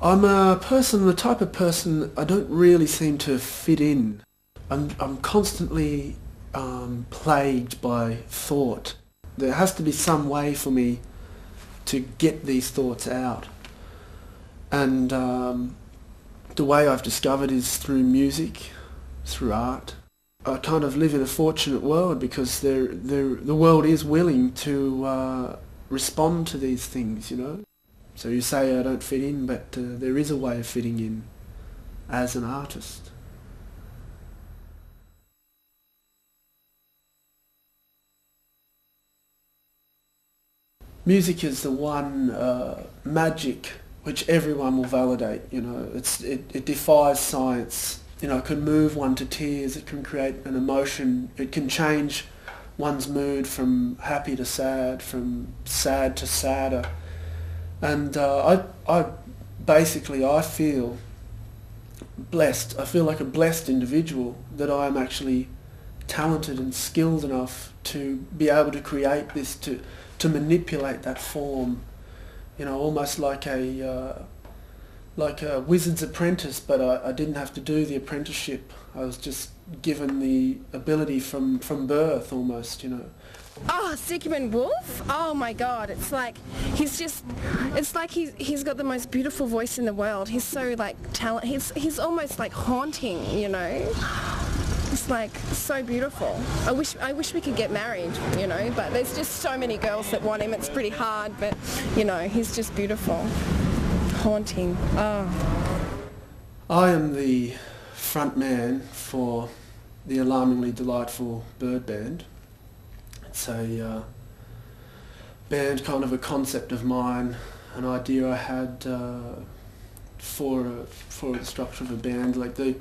I'm the type of person, I don't really seem to fit in. I'm constantly plagued by thought. There has to be some way for me to get these thoughts out. And the way I've discovered is through music, through art. I kind of live in a fortunate world because the world is willing to respond to these things, you know. So you say I don't fit in, but there is a way of fitting in as an artist. Music is the one magic which everyone will validate, you know. It defies science. You know, it can move one to tears, it can create an emotion, it can change one's mood from happy to sad, from sad to sadder. And I feel blessed. I feel like a blessed individual that I am actually talented and skilled enough to be able to create this, to manipulate that form, you know, almost like a wizard's apprentice, but I didn't have to do the apprenticeship. I was just given the ability from birth almost, you know. Oh, Zigmund Wolf? Oh my God, it's like he's got the most beautiful voice in the world. He's so like he's almost like haunting, you know. It's like so beautiful. I wish we could get married, you know, but there's just so many girls that want him. It's pretty hard, but you know, he's just beautiful. Haunting. Oh. I am the front man for the Alarmingly Delightful Bird Band. It's a band, kind of a concept of mine, an idea I had for the structure of a band. Like the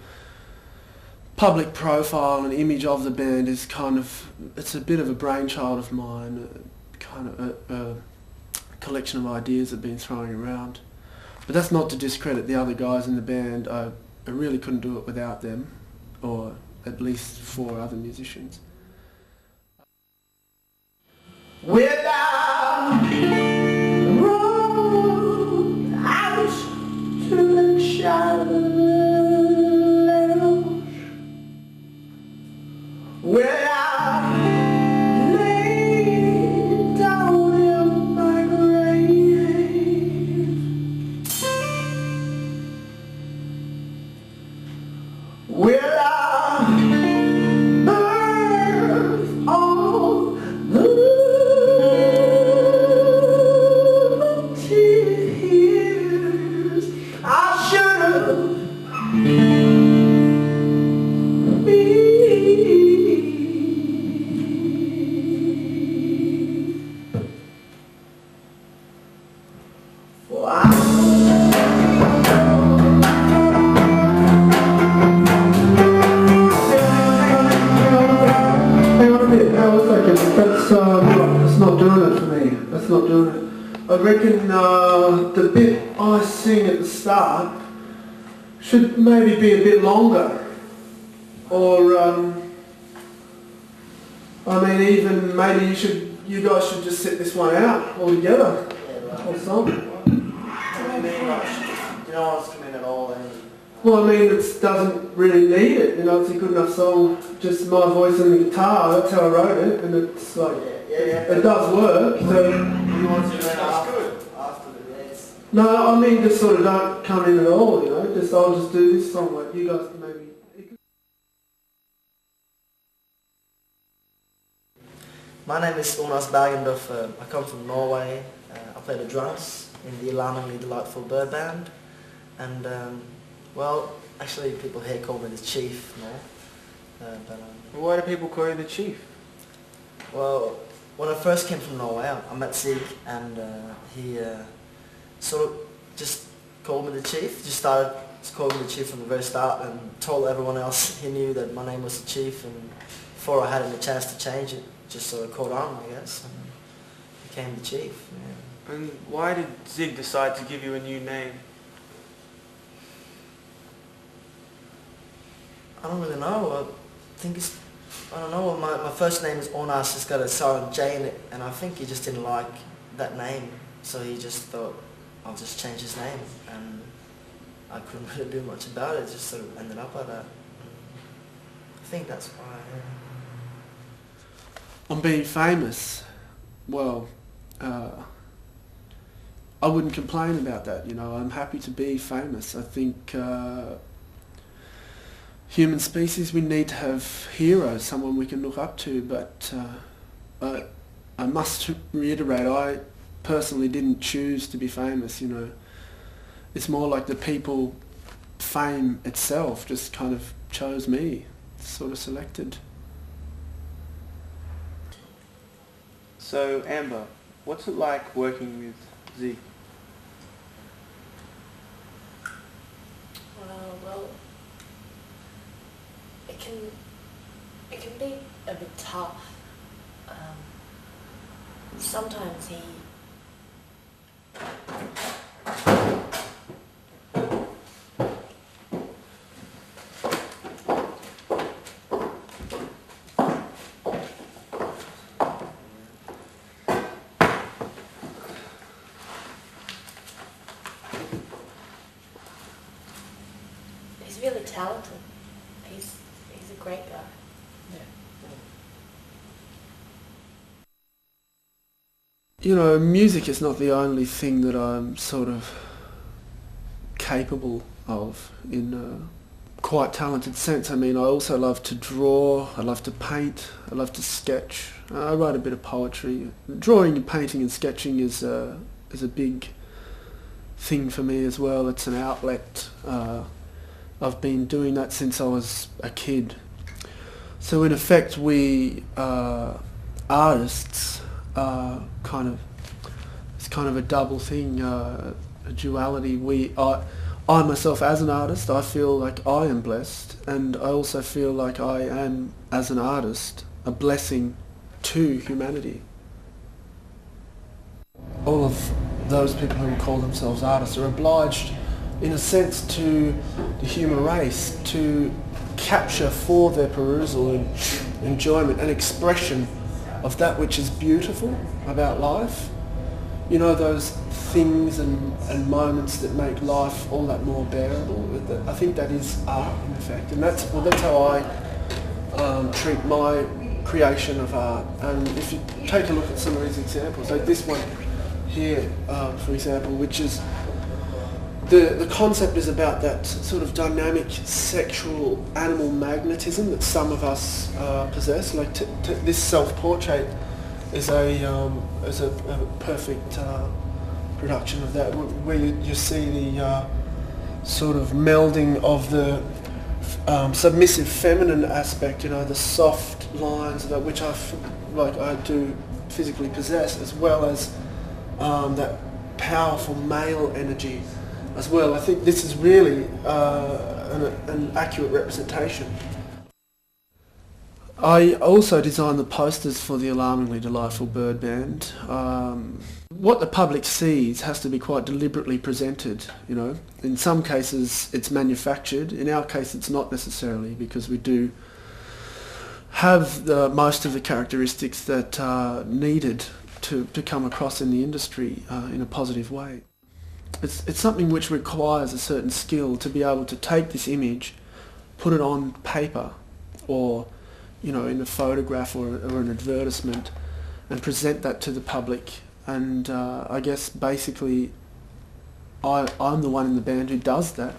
public profile and image of the band is kind of, it's a bit of a brainchild of mine, kind of a collection of ideas I've been throwing around. But that's not to discredit the other guys in the band. I really couldn't do it without them, or at least 4 other musicians. Well, I rode out to the challenge. Well, I lay down in my grave. Well, I birthed all the tears I should have been. That's not doing it for me. That's not doing it. I reckon the bit I sing at the start should maybe be a bit longer. Or, I mean, even maybe you guys should just set this one out altogether. Or something. What do you mean, like, you don't want us to come in at all? Well, I mean, it doesn't really need it, you know, it's a good enough song, just my voice and the guitar, that's how I wrote it, and it's like, it does work, so... You want to do that after the dance? No, I mean, just sort of don't come in at all, you know, I'll just do this song, like, you guys can maybe... My name is Jonas Bergendorf. I come from Norway. I play the drums in the Alarmingly Delightful Bird Band, and well, actually people here call me the Chief more. Why do people call you the Chief? Well, when I first came from Norway, I met Zig, and he sort of just called me the Chief. Just started calling me the Chief from the very start, and told everyone else he knew that my name was the Chief, and before I had any chance to change it, just sort of caught on, I guess, and became the Chief. Yeah. And why did Zig decide to give you a new name? I don't really know. I don't know. My first name is Jonas. It's got a silent J in it, and I think he just didn't like that name, so he just thought I'll just change his name, and I couldn't really do much about it. It just sort of ended up like that. I think that's why. On being famous, well, I wouldn't complain about that, you know. I'm happy to be famous. I think human species, we need to have heroes, someone we can look up to, but I must reiterate, I personally didn't choose to be famous, you know. It's more like the people, fame itself just kind of chose me, sort of selected. So Amber, what's it like working with Zig? Well, it can be a bit tough. Sometimes he he's really talented. He's a great guy. You know, music is not the only thing that I'm sort of capable of in a quite talented sense. I mean, I also love to draw, I love to paint, I love to sketch. I write a bit of poetry. Drawing and painting and sketching is a big thing for me as well. It's an outlet. I've been doing that since I was a kid. So in effect, we artists it's kind of a double thing, a duality. I myself as an artist, I feel like I am blessed, and I also feel like I am, as an artist, a blessing to humanity. All of those people who call themselves artists are obliged, in a sense, to the human race to capture for their perusal and enjoyment and expression of that which is beautiful about life. You know, those things and moments that make life all that more bearable. I think that is art, in effect, and that's how I treat my creation of art. And if you take a look at some of these examples, like this one here, for example, which is the concept is about that sort of dynamic sexual animal magnetism that some of us possess. Like this self-portrait is a perfect production of that, where you see the sort of melding of the submissive feminine aspect, you know, the soft lines of it, which I do physically possess, as well as that powerful male energy as well. I think this is really an accurate representation. I also designed the posters for the Alarmingly Delightful Bird Band. What the public sees has to be quite deliberately presented, you know. In some cases it's manufactured, in our case it's not necessarily, because we do have most of the characteristics that are needed to come across in the industry in a positive way. It's something which requires a certain skill to be able to take this image, put it on paper, or, you know, in a photograph or an advertisement, and present that to the public. And I guess basically I'm the one in the band who does that,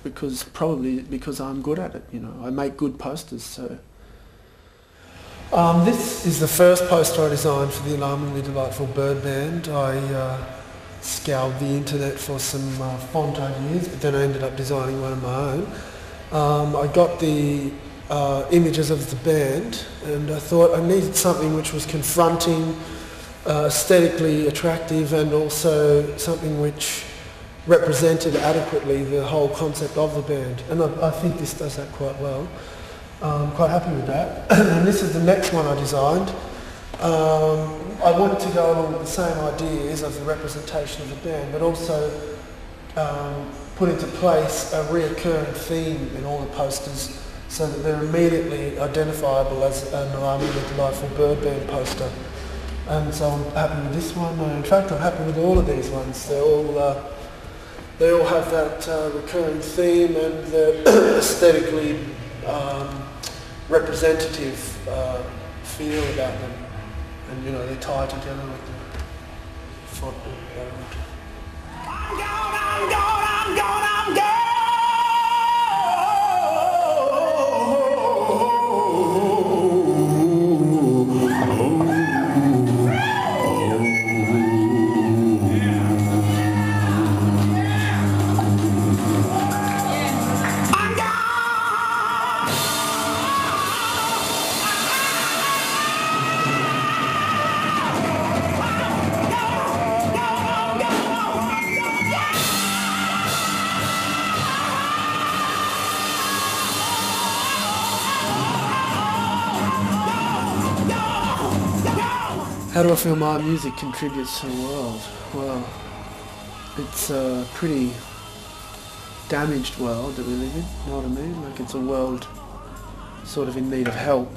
probably because I'm good at it, you know. I make good posters, so. This is the first poster I designed for the Alarmingly Delightful Bird Band. I scoured the internet for some font ideas, but then I ended up designing one of my own. I got the images of the band, and I thought I needed something which was confronting, aesthetically attractive, and also something which represented adequately the whole concept of the band. And I think this does that quite well. I'm quite happy with that. And this is the next one I designed. I wanted to go along with the same ideas of the representation of the band, but also put into place a reoccurring theme in all the posters, so that they're immediately identifiable as an Alarmingly Delightful Bird Band poster. And so I'm happy with this one. In fact, I'm happy with all of these ones. They're all they all have that recurring theme, and they're aesthetically representative feel about them, and you know they tie together with the font background. I'm gone, I'm gone, I'm gone, I'm gone. How do I feel my music contributes to the world? Well, it's a pretty damaged world that we live in, you know what I mean? Like it's a world sort of in need of help.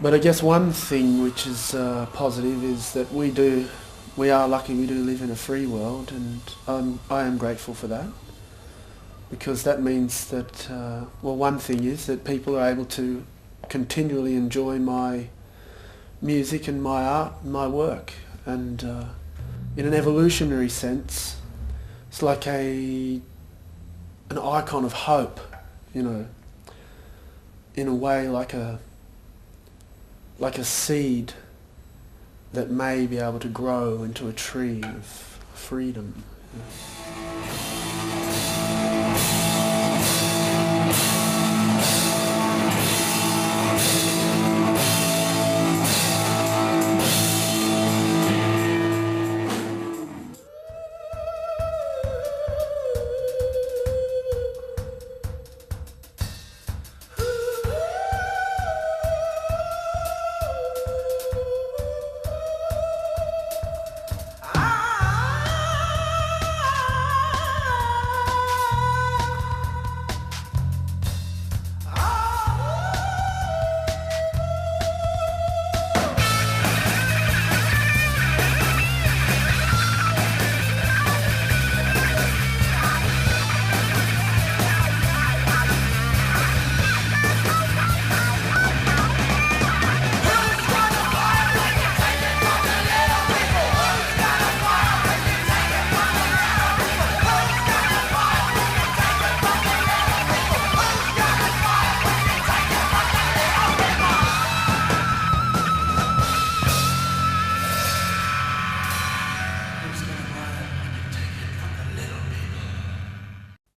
But I guess one thing which is positive is that we are lucky we do live in a free world, and I am grateful for that. Because that means that, well, one thing is that people are able to continually enjoy my music and my art and my work, and in an evolutionary sense it's like an icon of hope, you know, in a way like a seed that may be able to grow into a tree of freedom, you know.